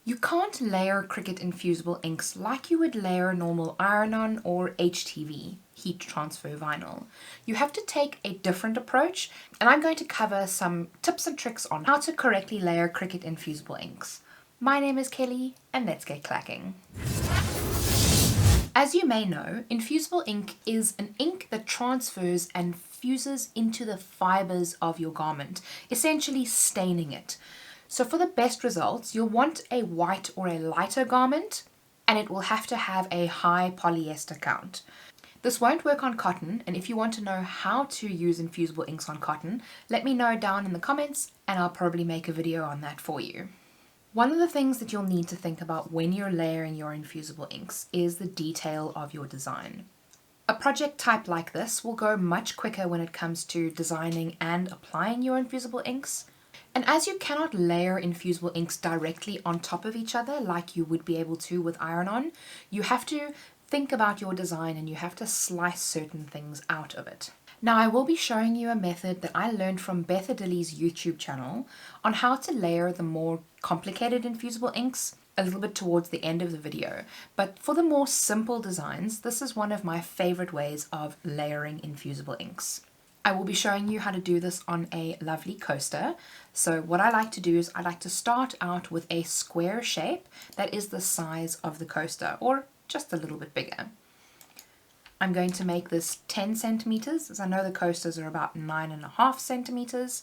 You can't layer Cricut Infusible inks like you would layer normal iron-on or HTV, heat transfer vinyl. You have to take a different approach, and I'm going to cover some tips and tricks on how to correctly layer Cricut Infusible inks. My name is Kelly, and let's get clacking. As you may know, Infusible ink is an ink that transfers and fuses into the fibers of your garment, essentially staining it. So for the best results, you'll want a white or a lighter garment, and it will have to have a high polyester count. This won't work on cotton, and if you want to know how to use infusible inks on cotton, let me know down in the comments and I'll probably make a video on that for you. One of the things that you'll need to think about when you're layering your infusible inks is the detail of your design. A project type like this will go much quicker when it comes to designing and applying your infusible inks. And as you cannot layer infusible inks directly on top of each other like you would be able to with iron-on, you have to think about your design and you have to slice certain things out of it. Now I will be showing you a method that I learned from Beth Adilli's YouTube channel on how to layer the more complicated infusible inks a little bit towards the end of the video. But for the more simple designs, this is one of my favorite ways of layering infusible inks. I will be showing you how to do this on a lovely coaster. So what I like to do is I like to start out with a square shape that is the size of the coaster, or just a little bit bigger. I'm going to make this 10 centimeters, as I know the coasters are about 9.5 centimeters,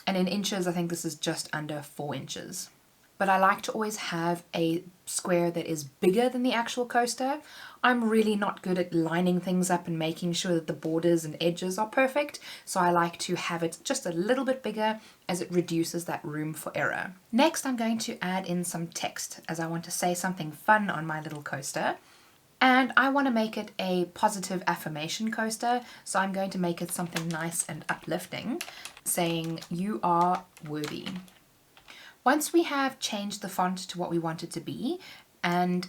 and in inches I think this is just under 4 inches. But I like to always have a square that is bigger than the actual coaster. I'm really not good at lining things up and making sure that the borders and edges are perfect, so I like to have it just a little bit bigger as it reduces that room for error. Next I'm going to add in some text as I want to say something fun on my little coaster. And I want to make it a positive affirmation coaster, so I'm going to make it something nice and uplifting, saying, "You are worthy." Once we have changed the font to what we want it to be and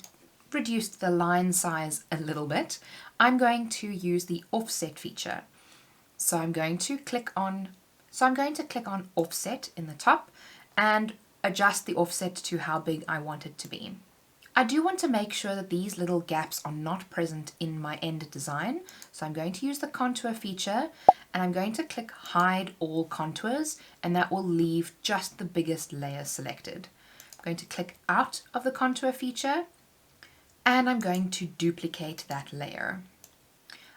reduced the line size a little bit, I'm going to use the offset feature. So I'm going to click on offset in the top and adjust the offset to how big I want it to be. I do want to make sure that these little gaps are not present in my end design, so I'm going to use the contour feature and I'm going to click hide all contours, and that will leave just the biggest layer selected. I'm going to click out of the contour feature and I'm going to duplicate that layer.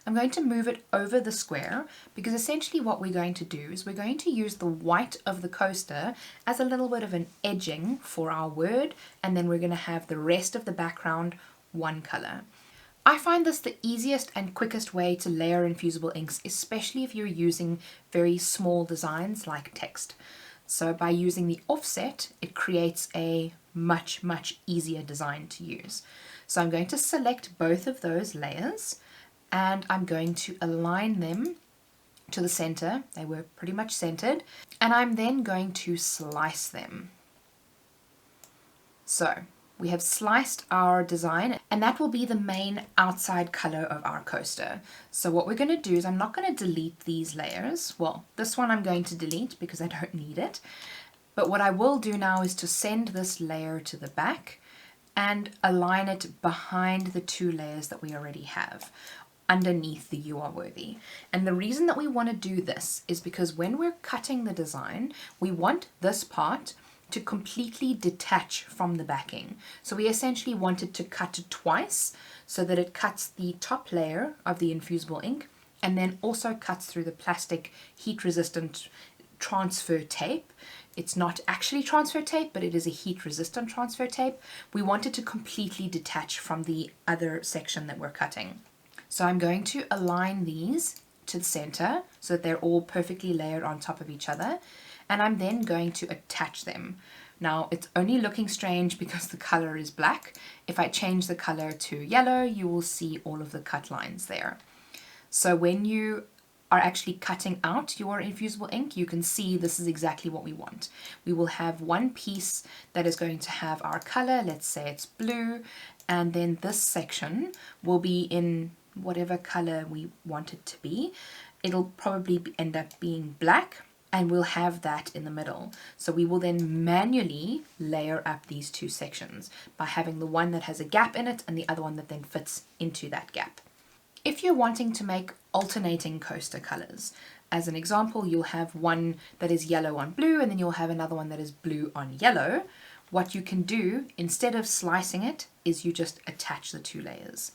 I'm going to move it over the square because essentially what we're going to do is we're going to use the white of the coaster as a little bit of an edging for our word, and then we're going to have the rest of the background one color. I find this the easiest and quickest way to layer infusible inks, especially if you're using very small designs like text. So by using the offset, it creates a much easier design to use. So I'm going to select both of those layers and I'm going to align them to the center. They were pretty much centered, and I'm then going to slice them. So we have sliced our design, and that will be the main outside color of our coaster. So what we're going to do is I'm not going to delete these layers. Well, this one I'm going to delete because I don't need it. But what I will do now is to send this layer to the back and align it behind the two layers that we already have, underneath the "You Are Worthy." And the reason that we want to do this is because when we're cutting the design, we want this part to completely detach from the backing. So we essentially want it to cut twice so that it cuts the top layer of the infusible ink and then also cuts through the plastic heat resistant transfer tape. It's not actually transfer tape, but it is a heat resistant transfer tape. We want it to completely detach from the other section that we're cutting. So I'm going to align these to the center so that they're all perfectly layered on top of each other, and I'm then going to attach them. Now it's only looking strange because the color is black. If I change the color to yellow, you will see all of the cut lines there. So when you are actually cutting out your infusible ink, you can see this is exactly what we want. We will have one piece that is going to have our color, let's say it's blue, and then this section will be in whatever color we want it to be. It'll probably end up being black, and we'll have that in the middle. So we will then manually layer up these two sections by having the one that has a gap in it and the other one that then fits into that gap. If you're wanting to make alternating coaster colors, as an example, you'll have one that is yellow on blue and then you'll have another one that is blue on yellow. What you can do instead of slicing it is you just attach the two layers.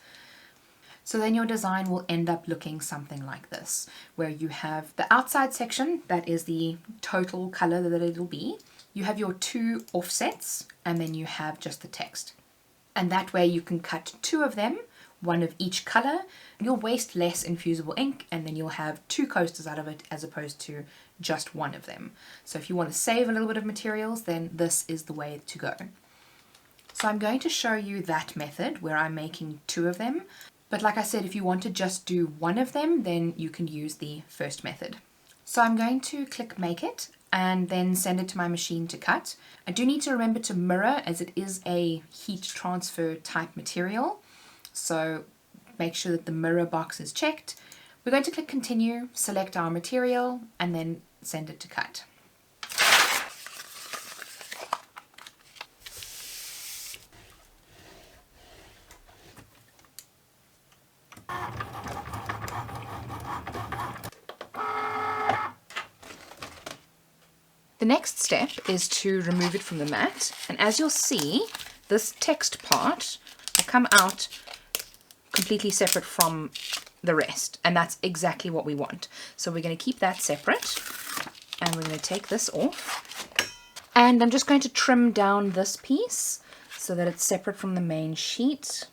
So then your design will end up looking something like this, where you have the outside section, that is the total color that it'll be. You have your two offsets, and then you have just the text. And that way you can cut two of them, one of each color. You'll waste less infusible ink, and then you'll have two coasters out of it as opposed to just one of them. So if you want to save a little bit of materials, then this is the way to go. So I'm going to show you that method where I'm making two of them. But like I said, if you want to just do one of them, then you can use the first method. So I'm going to click Make It and then send it to my machine to cut. I do need to remember to mirror, as it is a heat transfer type material. So make sure that the mirror box is checked. We're going to click Continue, select our material, and then send it to cut. The next step is to remove it from the mat, and as you'll see, this text part will come out completely separate from the rest, and that's exactly what we want. So we're going to keep that separate, and we're going to take this off, and I'm just going to trim down this piece so that it's separate from the main sheet,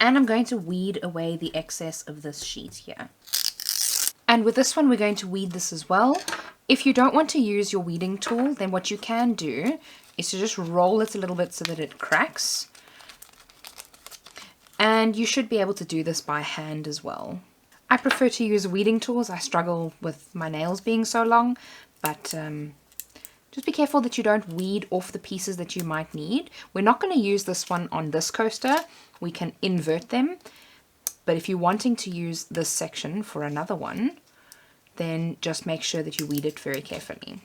and I'm going to weed away the excess of this sheet here. And with this one, we're going to weed this as well. If you don't want to use your weeding tool, then what you can do is to just roll it a little bit so that it cracks. And you should be able to do this by hand as well. I prefer to use weeding tools. I struggle with my nails being so long, but just be careful that you don't weed off the pieces that you might need. We're not going to use this one on this coaster. We can invert them. But if you're wanting to use this section for another one, then just make sure that you weed it very carefully.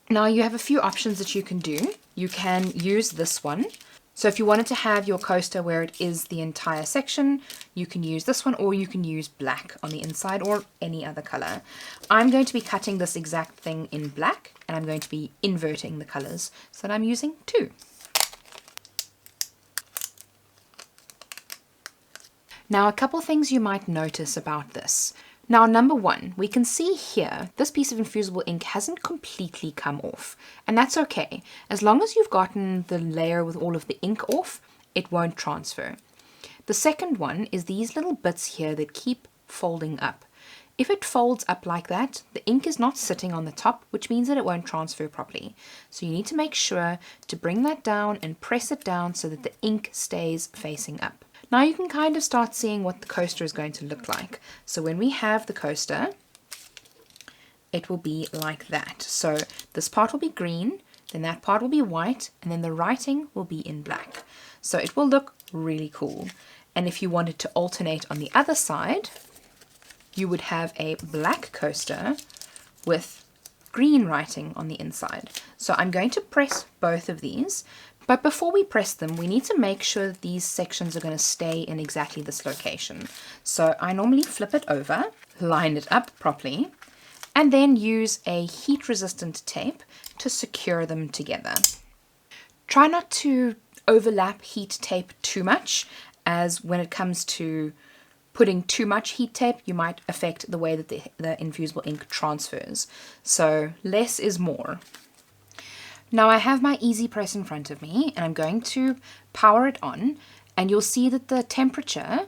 Now you have a few options that you can do. You can use this one. So if you wanted to have your coaster where it is the entire section, you can use this one, or you can use black on the inside or any other color. I'm going to be cutting this exact thing in black, and I'm going to be inverting the colors, so that I'm using two. Now, a couple things you might notice about this. Now, number one, we can see here, this piece of infusible ink hasn't completely come off, and that's okay. As long as you've gotten the layer with all of the ink off, it won't transfer. The second one is these little bits here that keep folding up. If it folds up like that, the ink is not sitting on the top, which means that it won't transfer properly. So you need to make sure to bring that down and press it down so that the ink stays facing up. Now you can kind of start seeing what the coaster is going to look like. So when we have the coaster, it will be like that. So this part will be green, then that part will be white, and then the writing will be in black. So it will look really cool. And if you wanted to alternate on the other side, you would have a black coaster with green writing on the inside. So I'm going to press both of these. But before we press them, we need to make sure that these sections are going to stay in exactly this location. So I normally flip it over, line it up properly, and then use a heat-resistant tape to secure them together. Try not to overlap heat tape too much, as when it comes to putting too much heat tape, you might affect the way that the infusible ink transfers. So less is more. Now I have my Easy Press in front of me, and I'm going to power it on, and you'll see that the temperature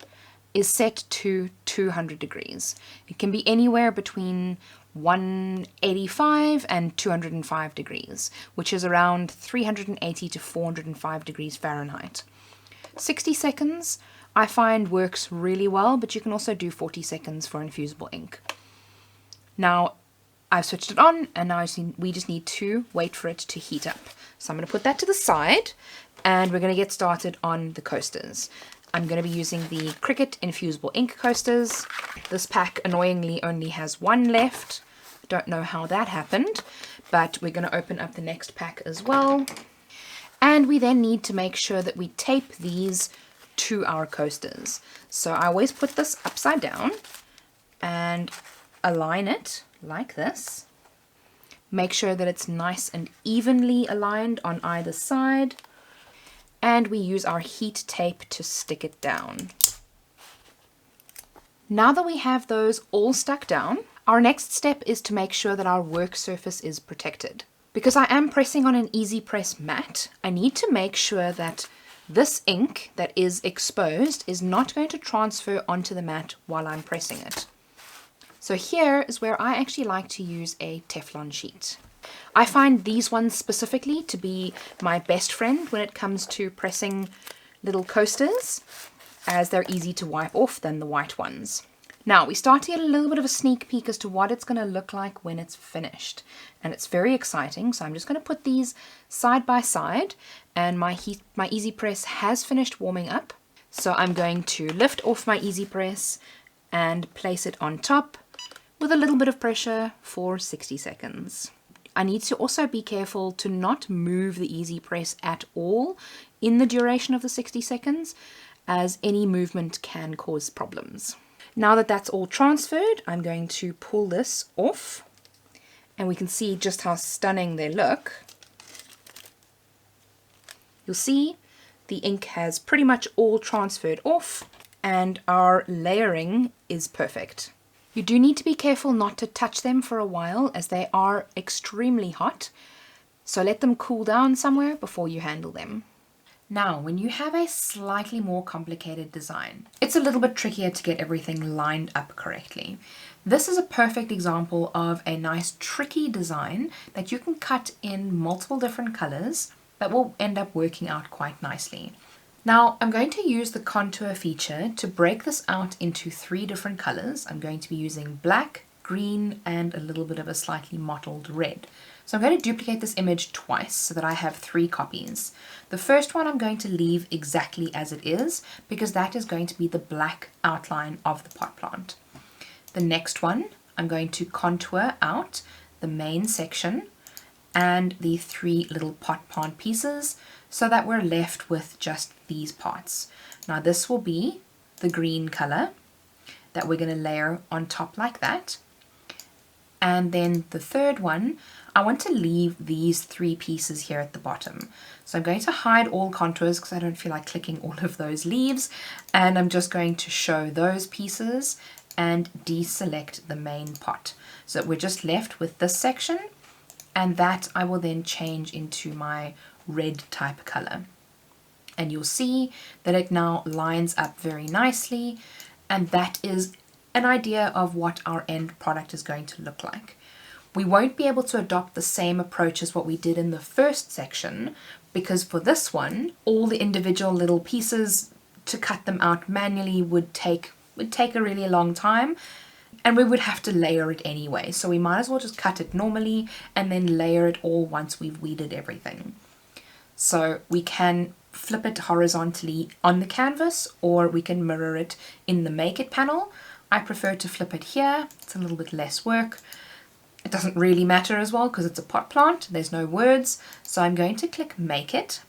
is set to 200 degrees. It can be anywhere between 185 and 205 degrees, which is around 380 to 405 degrees Fahrenheit. 60 seconds I find works really well, but you can also do 40 seconds for infusible ink. Now I've switched it on, and now we just need to wait for it to heat up. So I'm going to put that to the side, and we're going to get started on the coasters. I'm going to be using the Cricut Infusible Ink coasters. This pack annoyingly only has one left. Don't know how that happened, but we're going to open up the next pack as well. And we then need to make sure that we tape these to our coasters. So I always put this upside down and align it like this. Make sure that it's nice and evenly aligned on either side. And we use our heat tape to stick it down. Now that we have those all stuck down, our next step is to make sure that our work surface is protected. Because I am pressing on an easy press mat, I need to make sure that this ink that is exposed is not going to transfer onto the mat while I'm pressing it. So here is where I actually like to use a Teflon sheet. I find these ones specifically to be my best friend when it comes to pressing little coasters, as they're easy to wipe off than the white ones. Now we start to get a little bit of a sneak peek as to what it's going to look like when it's finished. And it's very exciting, so I'm just going to put these side by side, and my Easy Press has finished warming up. So I'm going to lift off my Easy Press and place it on top with a little bit of pressure for 60 seconds. I need to also be careful to not move the Easy Press at all in the duration of the 60 seconds, as any movement can cause problems. Now that that's all transferred, I'm going to pull this off, and we can see just how stunning they look. You'll see the ink has pretty much all transferred off, and our layering is perfect. You do need to be careful not to touch them for a while, as they are extremely hot, so let them cool down somewhere before you handle them. Now, when you have a slightly more complicated design, it's a little bit trickier to get everything lined up correctly. This is a perfect example of a nice tricky design that you can cut in multiple different colors that will end up working out quite nicely. Now, I'm going to use the contour feature to break this out into 3 different colors. I'm going to be using black, green, and a little bit of a slightly mottled red. So I'm going to duplicate this image twice so that I have 3 copies. The first one I'm going to leave exactly as it is, because that is going to be the black outline of the pot plant. The next one, I'm going to contour out the main section and the 3 little pot plant pieces so that we're left with just these parts. Now this will be the green color that we're going to layer on top like that. And then the third one, I want to leave these 3 pieces here at the bottom. So I'm going to hide all contours because I don't feel like clicking all of those leaves. And I'm just going to show those pieces and deselect the main pot. So we're just left with this section, and that I will then change into my red type color. And you'll see that it now lines up very nicely, and that is an idea of what our end product is going to look like. We won't be able to adopt the same approach as what we did in the first section, because for this one, all the individual little pieces, to cut them out manually would take a really long time, and we would have to layer it anyway. So we might as well just cut it normally and then layer it all once we've weeded everything. So we can flip it horizontally on the canvas, or we can mirror it in the Make It panel. I prefer to flip it here. It's a little bit less work. It doesn't really matter as well because it's a pot plant. There's no words. So I'm going to click Make It.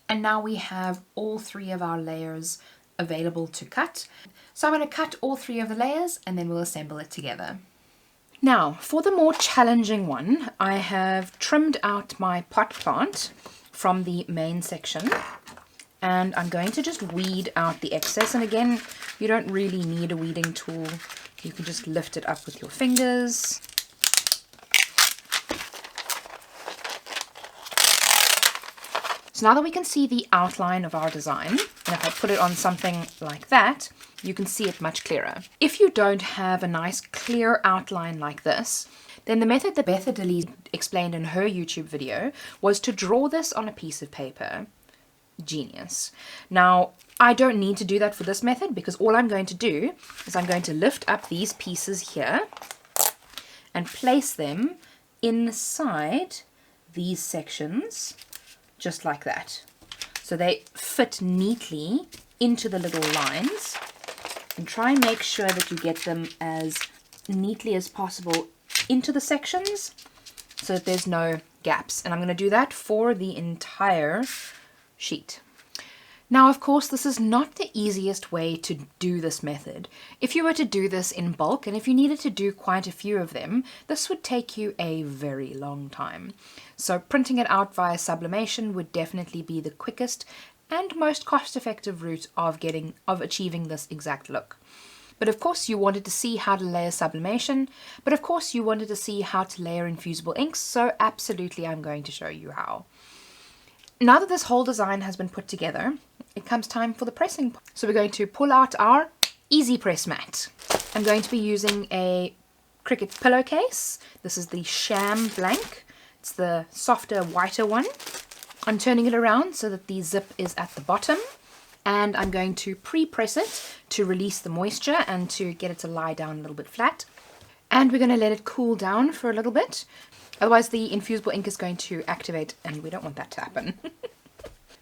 And now we have all 3 of our layers available to cut. So I'm going to cut all 3 of the layers and then we'll assemble it together. Now, for the more challenging one, I have trimmed out my pot plant from the main section, and I'm going to just weed out the excess. And again, you don't really need a weeding tool. You can just lift it up with your fingers. So now that we can see the outline of our design, and if I put it on something like that, you can see it much clearer. If you don't have a nice clear outline like this, then the method that Betha Delee explained in her YouTube video was to draw this on a piece of paper. Genius. Now, I don't need to do that for this method, because all I'm going to do is I'm going to lift up these pieces here and place them inside these sections, just like that. So they fit neatly into the little lines and try and make sure that you get them as neatly as possible into the sections so that there's no gaps. And I'm going to do that for the entire sheet. Now, of course, this is not the easiest way to do this method. If you were to do this in bulk, and if you needed to do quite a few of them, this would take you a very long time. So printing it out via sublimation would definitely be the quickest and most cost-effective route of achieving this exact look. But of course you wanted to see how to layer sublimation, but of course you wanted to see how to layer infusible inks, so absolutely I'm going to show you how. Now that this whole design has been put together, it comes time for the pressing. So we're going to pull out our easy press mat. I'm going to be using a Cricut pillowcase. This is the Sham Blank. It's the softer, whiter one. I'm turning it around so that the zip is at the bottom, and I'm going to pre-press it to release the moisture and to get it to lie down a little bit flat. And we're going to let it cool down for a little bit. Otherwise the infusible ink is going to activate and we don't want that to happen.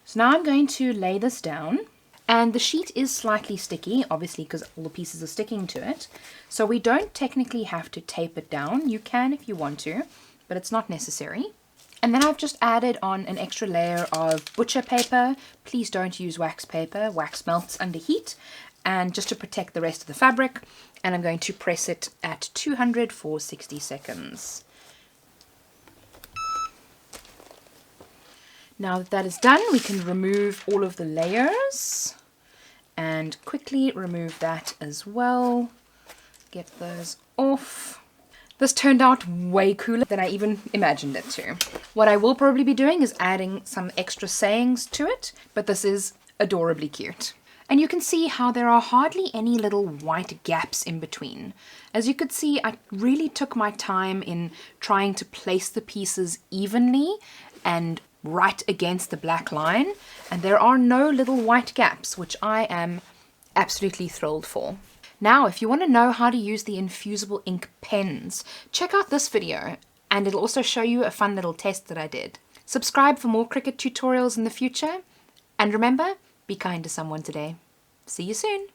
So now I'm going to lay this down, and the sheet is slightly sticky, obviously because all the pieces are sticking to it. So we don't technically have to tape it down. You can if you want to, but it's not necessary. And then I've just added on an extra layer of butcher paper. Please don't use wax paper. Wax melts under heat. And just to protect the rest of the fabric. And I'm going to press it at 200 for 60 seconds. Now that that is done, we can remove all of the layers and quickly remove that as well. Get those off. This turned out way cooler than I even imagined it to. What I will probably be doing is adding some extra sayings to it, but this is adorably cute. And you can see how there are hardly any little white gaps in between. As you could see, I really took my time in trying to place the pieces evenly and right against the black line, and there are no little white gaps, which I am absolutely thrilled for. Now, if you want to know how to use the Infusible Ink pens, check out this video, and it'll also show you a fun little test that I did. Subscribe for more Cricut tutorials in the future, and remember, be kind to someone today. See you soon!